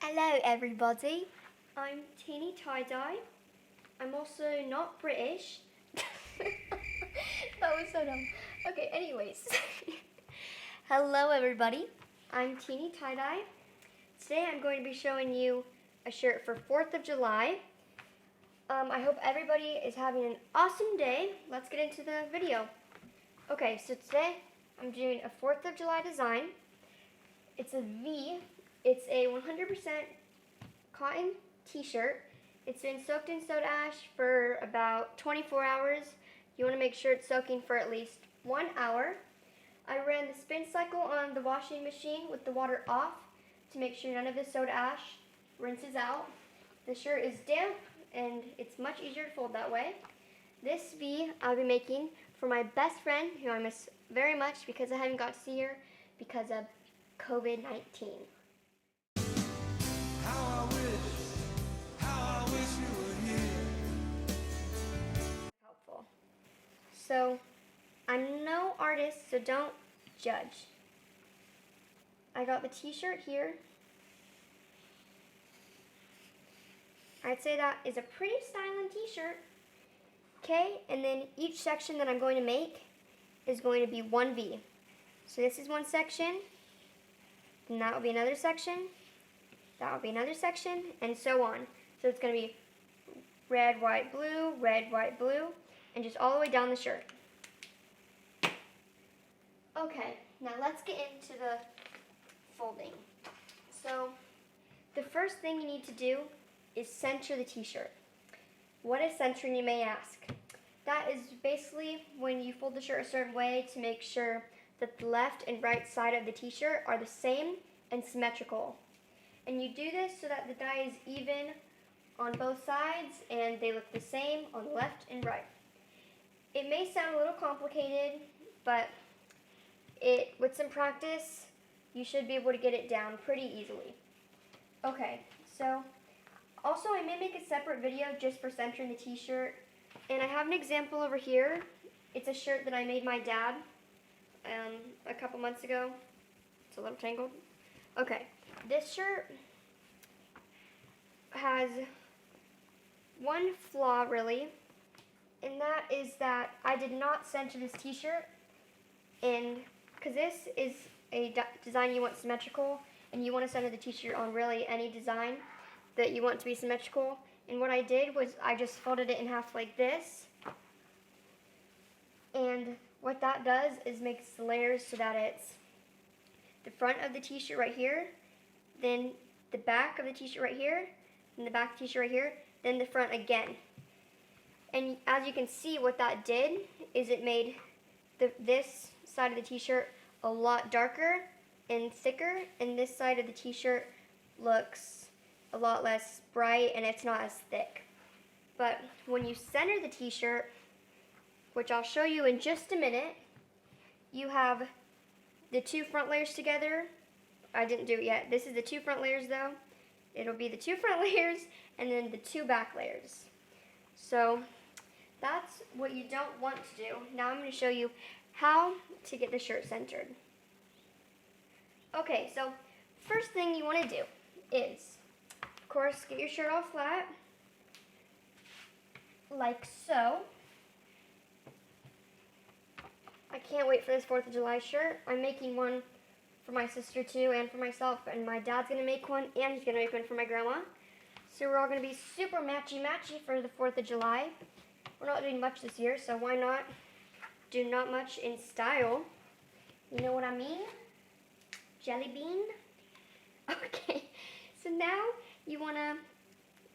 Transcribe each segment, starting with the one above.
Hello everybody, I'm TeenyTieDye. I'm also not British. That was so dumb. Okay, anyways. Hello everybody, I'm TeenyTieDye. Today I'm going to be showing you a shirt for 4th of July. I hope everybody is having an awesome day. Let's get into the video. Okay, so today I'm doing a 4th of July design. It's a V. It's a 100% cotton t-shirt. It's been soaked in soda ash for about 24 hours. You want to make sure it's soaking for at least 1 hour. I ran the spin cycle on the washing machine with the water off to make sure none of the soda ash rinses out. The shirt is damp and it's much easier to fold that way. This V I'll be making for my best friend, who I miss very much because I haven't got to see her because of COVID-19. How I wish you were here. Helpful. So, I'm no artist, so don't judge. I got the t-shirt here. I'd say that is a pretty styling t-shirt. Okay, and then each section that I'm going to make is going to be one V. So this is one section, then that will be another section, that will be another section, and so on. So it's going to be red, white, blue, and just all the way down the shirt. Okay, now let's get into the folding. So the first thing you need to do is center the t-shirt. What is centering, you may ask? That is basically when you fold the shirt a certain way to make sure that the left and right side of the t-shirt are the same and symmetrical. And you do this so that the dye is even on both sides and they look the same on the left and right. It may sound a little complicated, but with some practice, you should be able to get it down pretty easily. Okay, so also I may make a separate video just for centering the t-shirt, and I have an example over here. It's a shirt that I made my dad a couple months ago. It's a little tangled. Okay, this shirt has one flaw really, and that is that I did not center this t-shirt, and because this is a design you want symmetrical, and you want to center the t-shirt on really any design that you want to be symmetrical. And what I did was I just folded it in half like this, and what that does is makes the layers so that it's the front of the t-shirt right here, then the back of the t-shirt right here, and the back of the t-shirt right here, then the front again. And as you can see, what that did is it made this side of the t-shirt a lot darker and thicker, and this side of the t-shirt looks a lot less bright and it's not as thick. But when you center the t-shirt, which I'll show you in just a minute, you have the two front layers together. I didn't do it yet. This is the two front layers though. It'll be the two front layers and then the two back layers. So that's what you don't want to do. Now I'm going to show you how to get the shirt centered. Okay, so first thing you want to do is, of course, get your shirt all flat, like so. I can't wait for this 4th of July shirt. I'm making one for my sister too and for myself, and my dad's going to make one, and he's going to make one for my grandma. So we're all going to be super matchy-matchy for the 4th of July. We're not doing much this year, so why not do not much in style? You know what I mean? Jelly bean? Okay, so now you want to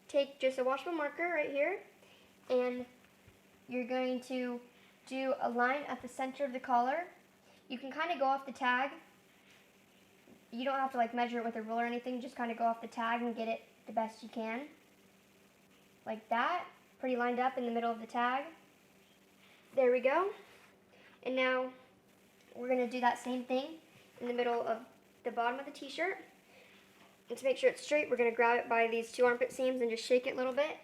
take just a washable marker right here, and you're going to do a line at the center of the collar. You can kind of go off the tag. You don't have to like measure it with a ruler or anything, just kind of go off the tag and get it the best you can. Like that, pretty lined up in the middle of the tag. There we go. And now we're going to do that same thing in the middle of the bottom of the t-shirt. And to make sure it's straight, we're going to grab it by these two armpit seams and just shake it a little bit,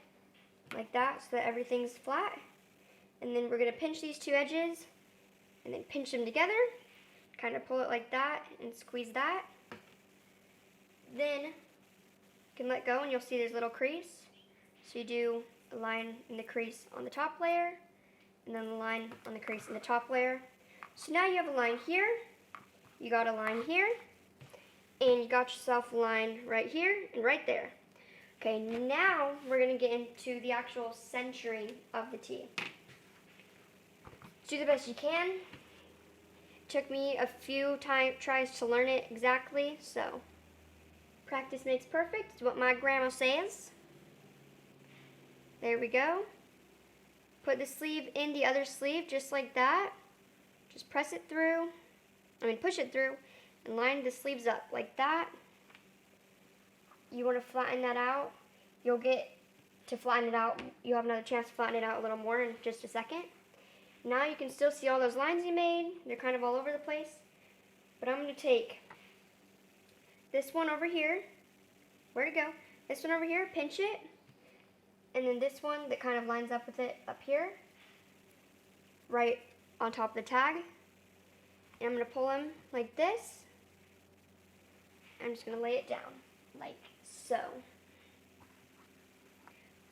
like that, so that everything's flat. And then we're going to pinch these two edges, and then pinch them together, kind of pull it like that, and squeeze that. Then can let go and you'll see there's a little crease. So you do a line in the crease on the top layer, and then the line on the crease in the top layer. So now you have a line here, you got a line here, and you got yourself a line right here and right there. Okay, now we're gonna get into the actual centering of the T. Do the best you can. It took me a few tries to learn it exactly, so practice makes perfect is what my grandma says. There we go. Put the sleeve in the other sleeve just like that. Just press it through, push it through, and line the sleeves up like that. You want to flatten that out. You'll get to flatten it out. You'll have another chance to flatten it out a little more in just a second. Now you can still see all those lines you made. They're kind of all over the place. But I'm going to take this one over here. Where'd it go? This one over here, pinch it. And then this one that kind of lines up with it up here, right on top of the tag. And I'm going to pull them like this. I'm just going to lay it down like so.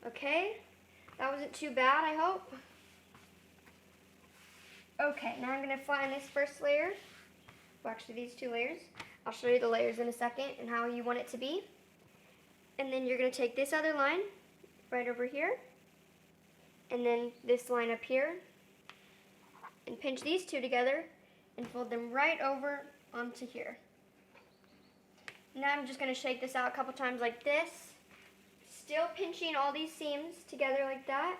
Okay, that wasn't too bad, I hope. Okay, now I'm going to flatten this first layer. Well, actually these two layers. I'll show you the layers in a second and how you want it to be. And then you're going to take this other line right over here, and then this line up here, and pinch these two together and fold them right over onto here. Now I'm just going to shake this out a couple times like this, still pinching all these seams together like that,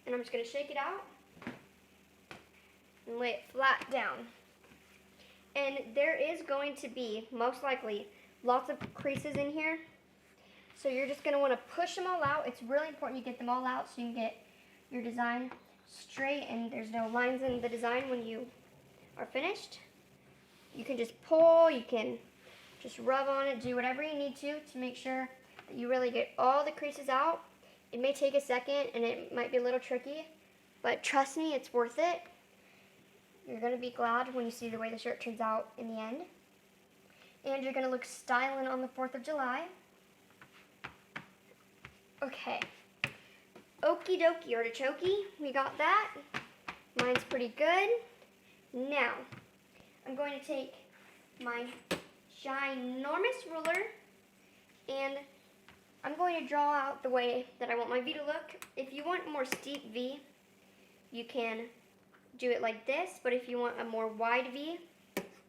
and I'm just going to shake it out and lay it flat down. And there is going to be, most likely, lots of creases in here. So you're just going to want to push them all out. It's really important you get them all out so you can get your design straight and there's no lines in the design when you are finished. You can just pull, you can just rub on it, do whatever you need to make sure that you really get all the creases out. It may take a second and it might be a little tricky, but trust me, it's worth it. You're going to be glad when you see the way the shirt turns out in the end. And you're going to look styling on the 4th of July. Okay. Okie dokie artichoke, we got that. Mine's pretty good. Now, I'm going to take my ginormous ruler and I'm going to draw out the way that I want my V to look. If you want a more steep V, you can do it like this, but if you want a more wide V,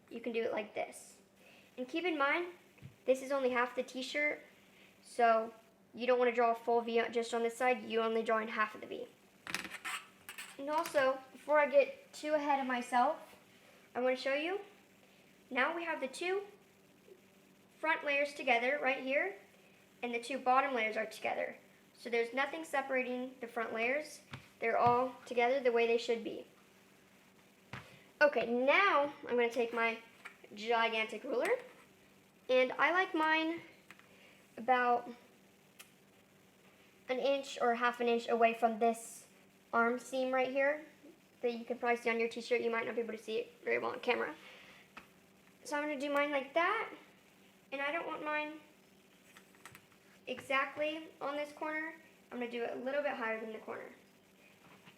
you can do it like this. And keep in mind, this is only half the t-shirt, so you don't want to draw a full V just on this side, you only draw in half of the V. And also, before I get too ahead of myself, I want to show you, now we have the two front layers together right here, and the two bottom layers are together. So there's nothing separating the front layers, they're all together the way they should be. Okay, now I'm going to take my gigantic ruler, and I like mine about an inch or half an inch away from this arm seam right here that you can probably see on your t-shirt. You might not be able to see it very well on camera. So I'm going to do mine like that, and I don't want mine exactly on this corner. I'm going to do it a little bit higher than the corner.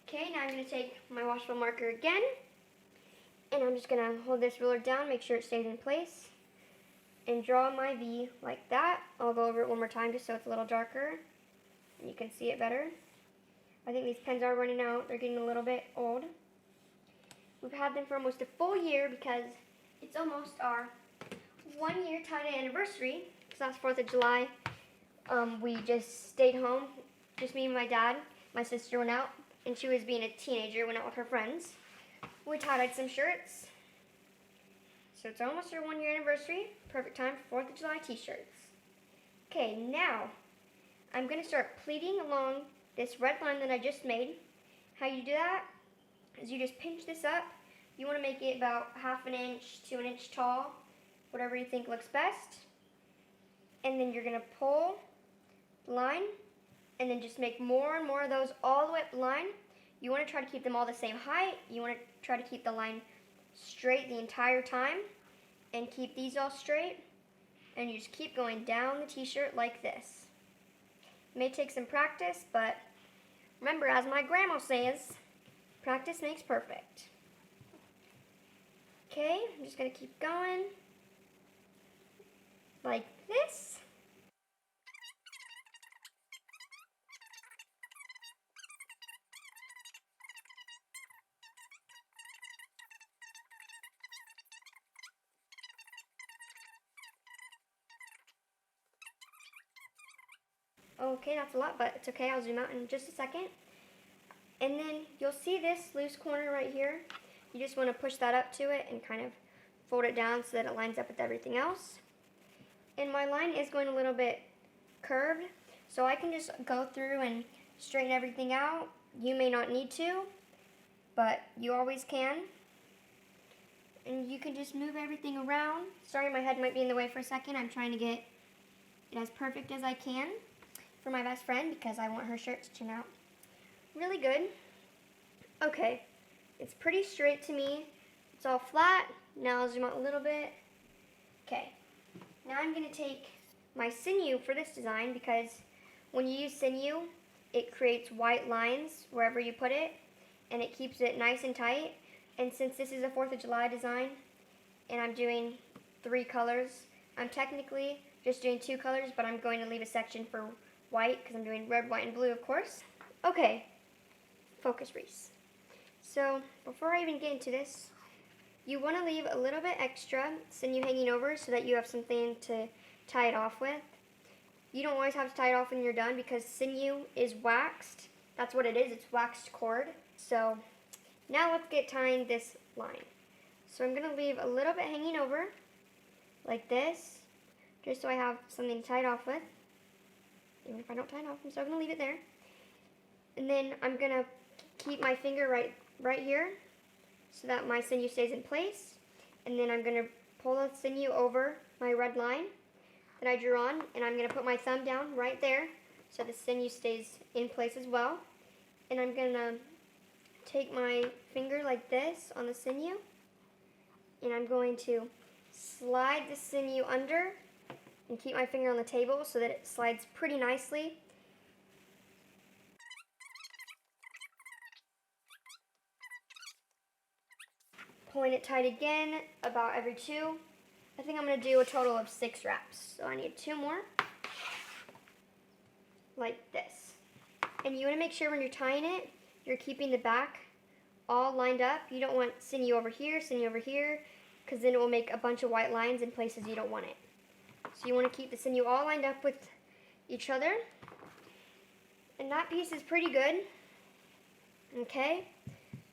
Okay, now I'm going to take my washable marker again, and I'm just going to hold this ruler down, make sure it stays in place, and draw my V like that. I'll go over it one more time just so it's a little darker and you can see it better. I think these pens are running out. They're getting a little bit old. We've had them for almost a full year because it's almost our 1 year tie-dye anniversary. Because last 4th of July, we just stayed home, just me and my dad. My sister went out, and she was being a teenager, went out with her friends. We tie-dyed some shirts. So it's almost our 1 year anniversary. Perfect time for 4th of July t-shirts. Okay, now I'm going to start pleating along this red line that I just made. How you do that is you just pinch this up. You want to make it about half an inch to an inch tall, whatever you think looks best. And then you're going to pull the line and then just make more and more of those all the way up the line. You want to try to keep them all the same height. You want to try to keep the line straight the entire time and keep these all straight. and you just keep going down the t-shirt like this. It may take some practice, but remember, as my grandma says, practice makes perfect. Okay, I'm just going to keep going like this. Okay, that's a lot, but it's okay. I'll zoom out in just a second. And then you'll see this loose corner right here. You just want to push that up to it and kind of fold it down so that it lines up with everything else. And my line is going a little bit curved, so I can just go through and straighten everything out. You may not need to, but you always can. And you can just move everything around. Sorry, my head might be in the way for a second. I'm trying to get it as perfect as I can for my best friend because I want her shirt to turn out really good. Okay, it's pretty straight to me. It's all flat. Now I'll zoom out a little bit. Okay, now I'm going to take my sinew for this design because when you use sinew, it creates white lines wherever you put it, and it keeps it nice and tight. And since this is a 4th of July design, and I'm doing 3 colors, I'm technically just doing 2 colors, but I'm going to leave a section for white because I'm doing red, white, and blue, of course. Okay, focus, Reese. So before I even get into this, you want to leave a little bit extra sinew hanging over so that you have something to tie it off with. You don't always have to tie it off when you're done because sinew is waxed. That's what it is. It's waxed cord. So now let's get tying this line. So I'm going to leave a little bit hanging over like this just so I have something to tie it off with. Even if I don't tie it off, I'm still going to leave it there. And then I'm going to keep my finger right here so that my sinew stays in place. And then I'm going to pull the sinew over my red line that I drew on, and I'm going to put my thumb down right there so the sinew stays in place as well. And I'm going to take my finger like this on the sinew, and I'm going to slide the sinew under and keep my finger on the table so that it slides pretty nicely. Pulling it tight again about every 2. I think I'm going to do a total of 6 wraps. So I need 2 more. Like this. And you want to make sure when you're tying it, you're keeping the back all lined up. You don't want sinew over here, because then it will make a bunch of white lines in places you don't want it. So you want to keep the sinew all lined up with each other. And that piece is pretty good. Okay.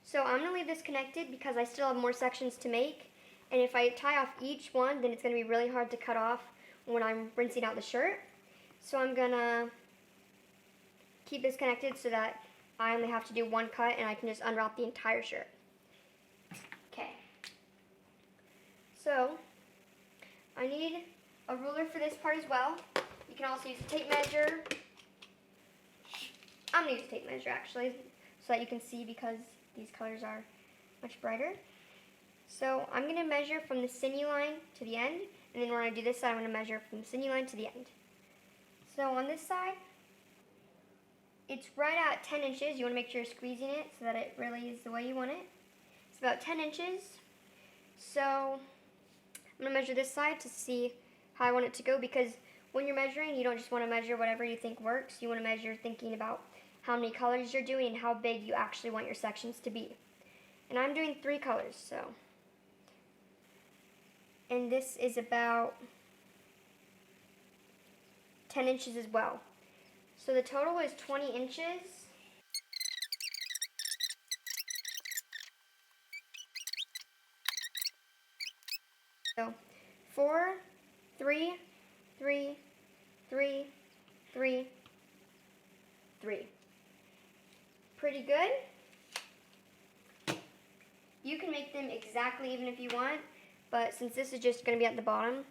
So I'm going to leave this connected because I still have more sections to make. And if I tie off each one, then it's going to be really hard to cut off when I'm rinsing out the shirt. So I'm going to keep this connected so that I only have to do 1 cut and I can just unwrap the entire shirt. Okay. So I need a ruler for this part as well. You can also use a tape measure. I'm going to use a tape measure actually so that you can see because these colors are much brighter. So I'm going to measure from the sinew line to the end, and then when I do this side, I'm going to measure from the sinew line to the end. So on this side, it's right at 10 inches. You want to make sure you're squeezing it so that it really is the way you want it. It's about 10 inches. So I'm going to measure this side to see how I want it to go, because when you're measuring, you don't just want to measure whatever you think works. You want to measure thinking about how many colors you're doing and how big you actually want your sections to be. And I'm doing 3 colors, so. And this is about 10 inches as well. So the total is 20 inches. So 4, 3, 3, 3, 3, 3. Pretty good. You can make them exactly even if you want, but since this is just going to be at the bottom,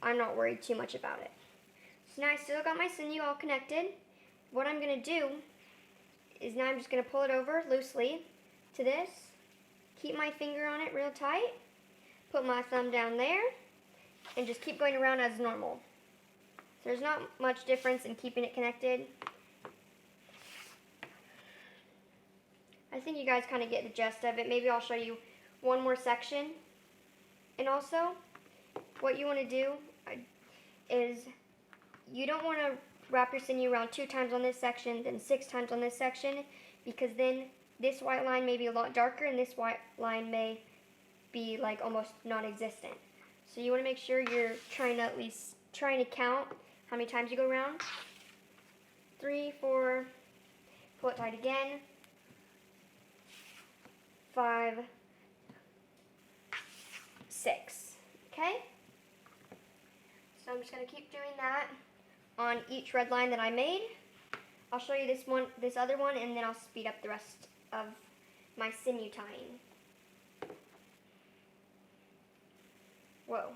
I'm not worried too much about it. So now I still got my sinew all connected. What I'm going to do is now I'm just going to pull it over loosely to this, keep my finger on it real tight, put my thumb down there, and just keep going around as normal. So there's not much difference in keeping it connected. I think you guys kind of get the gist of it. Maybe I'll show you one more section. And also, what you want to do is you don't want to wrap your sinew around 2 times on this section, then 6 times on this section, because then this white line may be a lot darker and this white line may be like almost non-existent. So you want to make sure you're trying to count how many times you go around. 3, 4, pull it tight again. 5, 6. Okay? So I'm just going to keep doing that on each red line that I made. I'll show you this other one, and then I'll speed up the rest of my sinew tying. Whoa.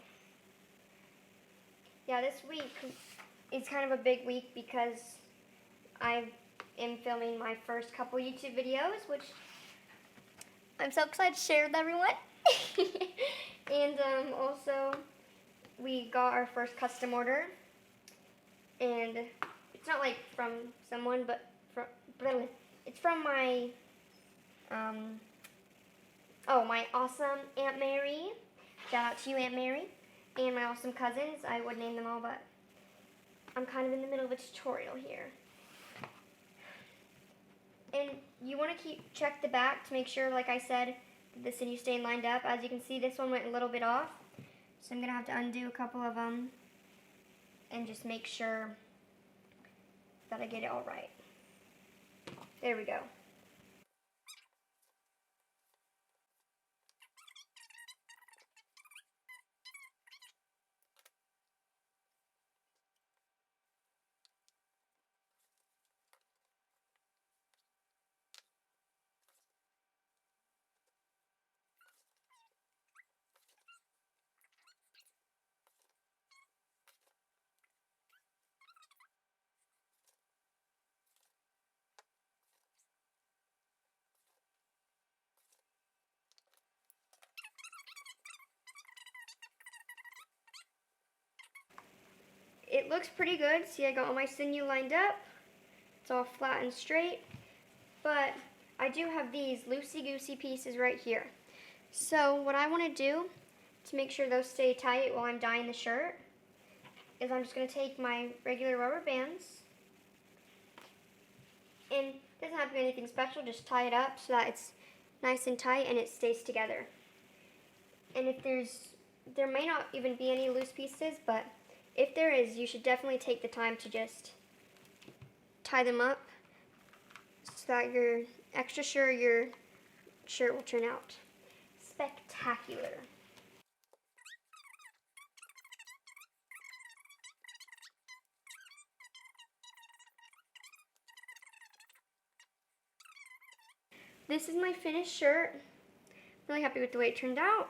Yeah, this week is kind of a big week because I am filming my first couple YouTube videos, which I'm so excited to share with everyone. And also, we got our first custom order. And it's not like from someone, but it's from my, my awesome Aunt Mary. Shout out to you, Aunt Mary. And my awesome cousins. I would name them all, but I'm kind of in the middle of a tutorial here. And you want to check the back to make sure, like I said, the sinew staying lined up. As you can see, this one went a little bit off. So I'm going to have to undo a couple of them and just make sure that I get it all right. There we go. It looks pretty good. See, I got all my sinew lined up. It's all flat and straight. But I do have these loosey-goosey pieces right here. So what I want to do to make sure those stay tight while I'm dyeing the shirt is I'm just going to take my regular rubber bands, and it doesn't have to be anything special, just tie it up so that it's nice and tight and it stays together. And if there may not even be any loose pieces, but if there is, you should definitely take the time to just tie them up so that you're extra sure your shirt will turn out spectacular. This is my finished shirt. Really happy with the way it turned out.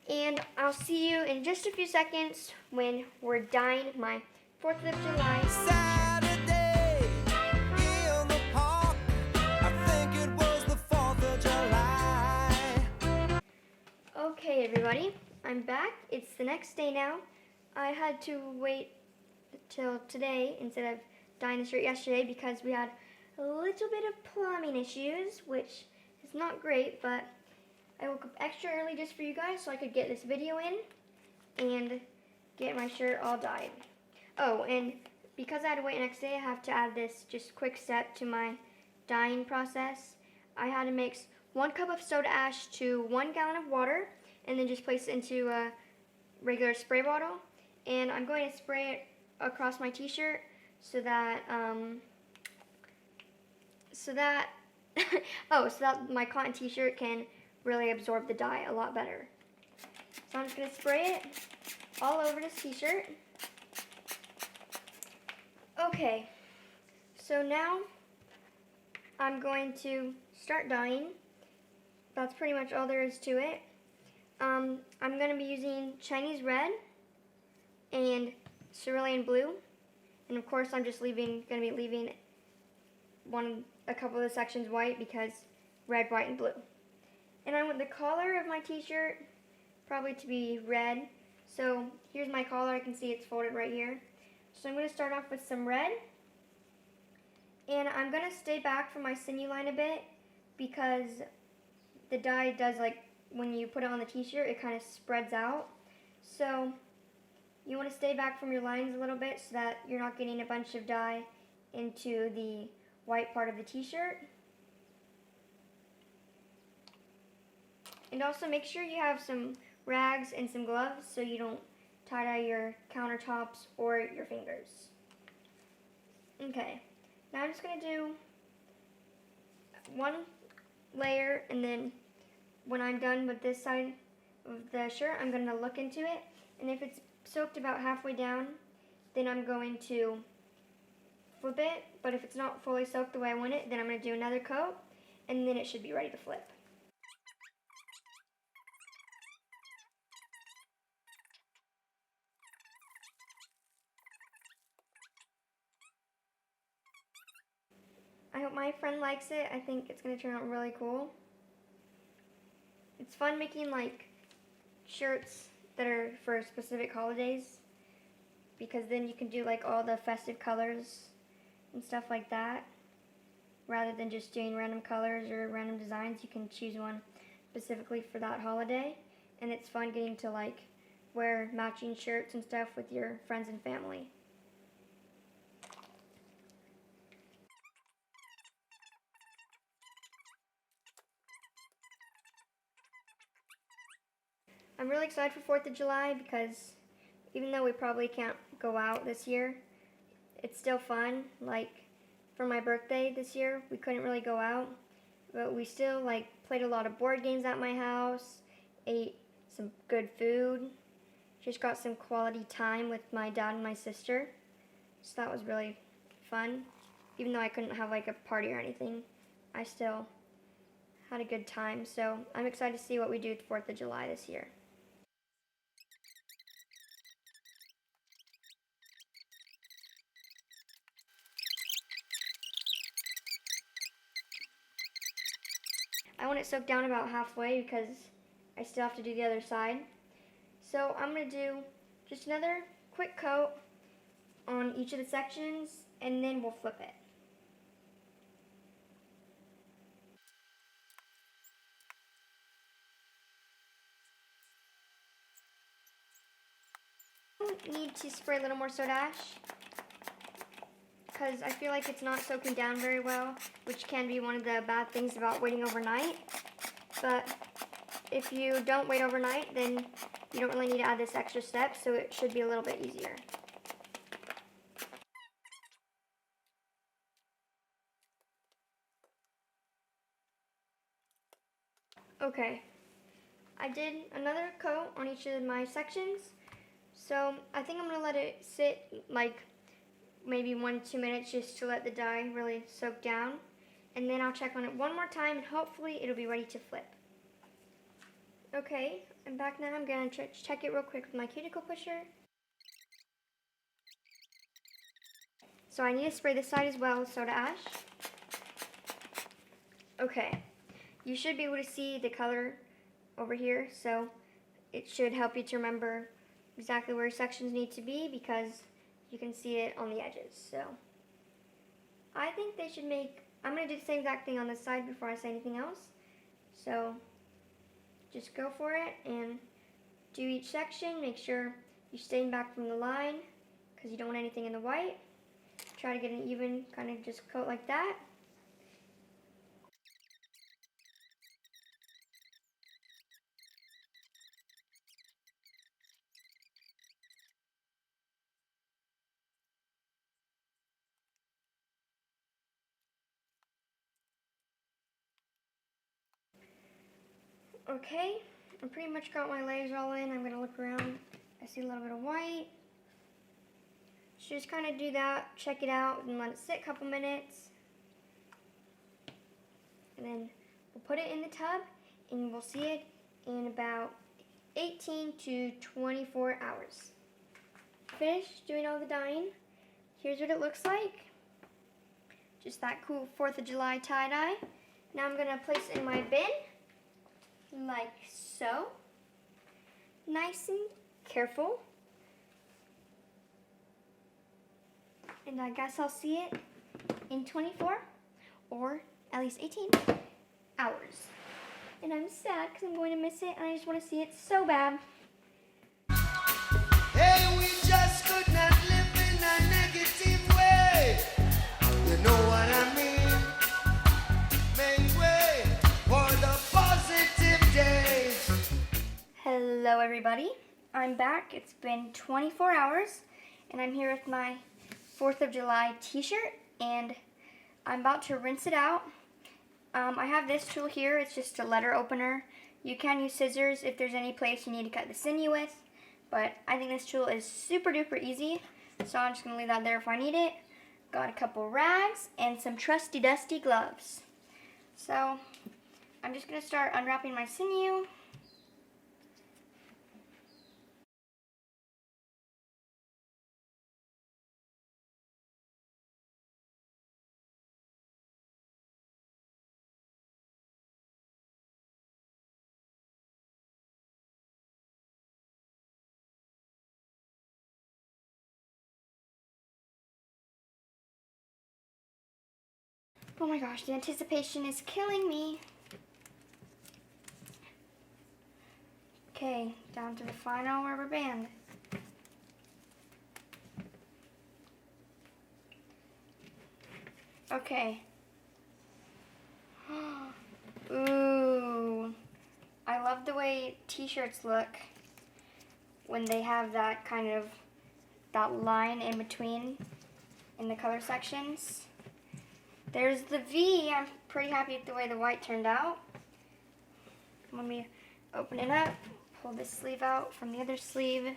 And I'll see you in just a few seconds when we're dyeing my 4th of July. Saturday in the park, I think it was the 4th of July. Okay, everybody, I'm back. It's the next day now. I had to wait till today instead of dyeing the shirt yesterday because we had a little bit of plumbing issues, which is not great, but I woke up extra early just for you guys so I could get this video in and get my shirt all dyed. Oh, and because I had to wait the next day, I have to add this just quick step to my dyeing process. I had to mix 1 cup of soda ash to 1 gallon of water and then just place it into a regular spray bottle. And I'm going to spray it across my t-shirt so that so that my cotton t-shirt can really absorb the dye a lot better. So I'm just going to spray it all over this t-shirt. Okay, so now I'm going to start dyeing. That's pretty much all there is to it. I'm going to be using Chinese red and cerulean blue. And of course I'm just going to be leaving a couple of the sections white because red, white, and blue. And I want the collar of my t-shirt probably to be red, So here's my collar. I can see it's folded right here. So I'm going to start off with some red. And I'm going to stay back from my sinew line a bit because the dye does, like, when you put it on the t-shirt, it kind of spreads out. So you want to stay back from your lines a little bit so that you're not getting a bunch of dye into the white part of the t-shirt. And also make sure you have some rags and some gloves so you don't tie-dye your countertops or your fingers. Okay, now I'm just going to do one layer, and then when I'm done with this side of the shirt, I'm going to look into it, and if it's soaked about halfway down, then I'm going to flip it, but if it's not fully soaked the way I want it, then I'm going to do another coat, and then it should be ready to flip. I hope my friend likes it. I think it's going to turn out really cool. It's fun making like shirts that are for specific holidays, because then you can do like all the festive colors and stuff like that. Rather than just doing random colors or random designs, you can choose one specifically for that holiday. And it's fun getting to like wear matching shirts and stuff with your friends and family. I'm really excited for 4th of July because even though we probably can't go out this year, it's still fun. Like for my birthday this year, we couldn't really go out, but we still like played a lot of board games at my house, ate some good food, just got some quality time with my dad and my sister. So that was really fun. Even though I couldn't have like a party or anything, I still had a good time. So I'm excited to see what we do with 4th of July this year. I want it soaked down about halfway because I still have to do the other side. So I'm going to do just another quick coat on each of the sections, and then we'll flip it. I need to spray a little more soda ash because I feel like it's not soaking down very well, which can be one of the bad things about waiting overnight. But if you don't wait overnight, then you don't really need to add this extra step, so it should be a little bit easier. Okay, I did another coat on each of my sections, so I think I'm going to let it sit like maybe 1 to 2 minutes just to let the dye really soak down, and then I'll check on it one more time and hopefully it'll be ready to flip. Okay, I'm back now. I'm going to check it real quick with my cuticle pusher. So I need to spray this side as well with soda ash. Okay, you should be able to see the color over here, so it should help you to remember exactly where sections need to be because you can see it on the edges. So I think they should make, I'm going to do the same exact thing on this side before I say anything else. So just go for it and do each section. Make sure you're staying back from the line because you don't want anything in the white. Try to get an even kind of just coat like that. Okay, I pretty much got my layers all in. I'm going to look around. I see a little bit of white. So just kind of do that, check it out, and let it sit a couple minutes. And then we'll put it in the tub, and we'll see it in about 18 to 24 hours. Finished doing all the dyeing. Here's what it looks like. Just that cool 4th of July tie-dye. Now I'm going to place it in my bin. Like so. Nice and careful. And I guess I'll see it in 24 or at least 18 hours. And I'm sad because I'm going to miss it and I just want to see it so bad. Hey, we just could not live in a negative way. You know what I mean? Make way for the positive days. Hello everybody, I'm back. It's been 24 hours and I'm here with my 4th of July t-shirt and I'm about to rinse it out. I have this tool here. It's just a letter opener. You can use scissors if there's any place you need to cut the sinew with, but I think this tool is super duper easy, so I'm just going to leave that there if I need it. Got a couple rags and some trusty dusty gloves. So I'm just going to start unwrapping my sinew. Oh my gosh, the anticipation is killing me. Okay, down to the final rubber band. Okay. Ooh. I love the way t-shirts look when they have that kind of, that line in between in the color sections. There's the V. I'm pretty happy with the way the white turned out. Let me open it up, pull this sleeve out from the other sleeve.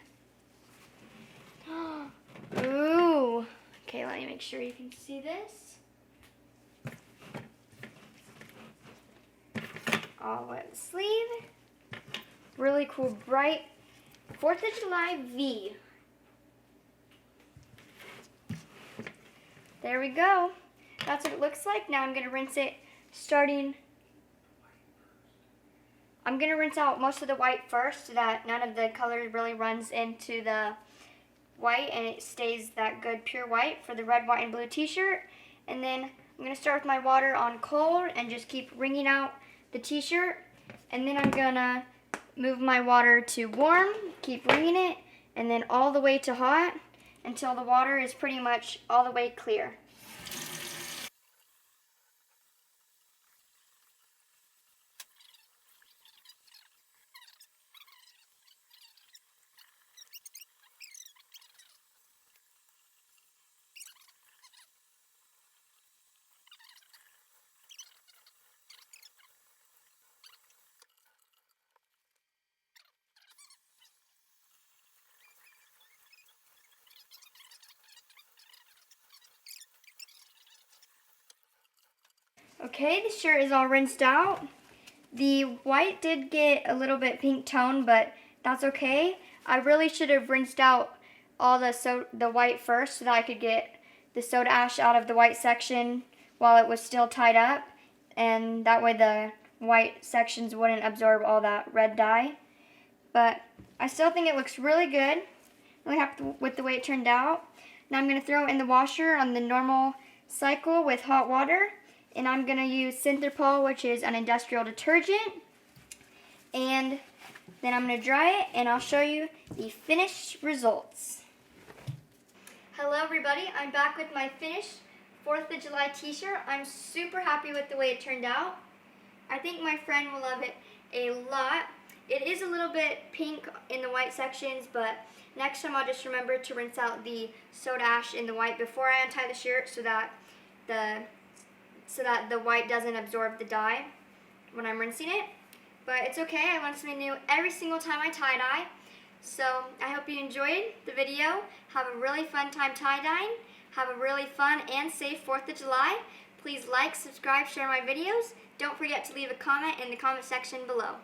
Ooh. Okay, let me make sure you can see this. All the way up the sleeve. Really cool, bright 4th of July V. There we go. That's what it looks like. Now I'm going to rinse it I'm going to rinse out most of the white first so that none of the color really runs into the white and it stays that good pure white for the red, white, and blue t-shirt. And then I'm going to start with my water on cold and just keep wringing out the t-shirt. And then I'm going to move my water to warm, keep wringing it, and then all the way to hot until the water is pretty much all the way clear. Okay, the shirt is all rinsed out. The white did get a little bit pink tone, but that's okay. I really should have rinsed out all the white first so that I could get the soda ash out of the white section while it was still tied up, and that way the white sections wouldn't absorb all that red dye. But I still think it looks really good. Really happy with the way it turned out. Now I'm going to throw it in the washer on the normal cycle with hot water. And I'm going to use Synthrapol, which is an industrial detergent. And then I'm going to dry it, and I'll show you the finished results. Hello everybody, I'm back with my finished 4th of July t-shirt. I'm super happy with the way it turned out. I think my friend will love it a lot. It is a little bit pink in the white sections, but next time I'll just remember to rinse out the soda ash in the white before I untie the shirt so that the white doesn't absorb the dye when I'm rinsing it. But it's okay, I learn something new every single time I tie-dye. So I hope you enjoyed the video. Have a really fun time tie-dyeing. Have a really fun and safe 4th of July. Please like, subscribe, share my videos. Don't forget to leave a comment in the comment section below.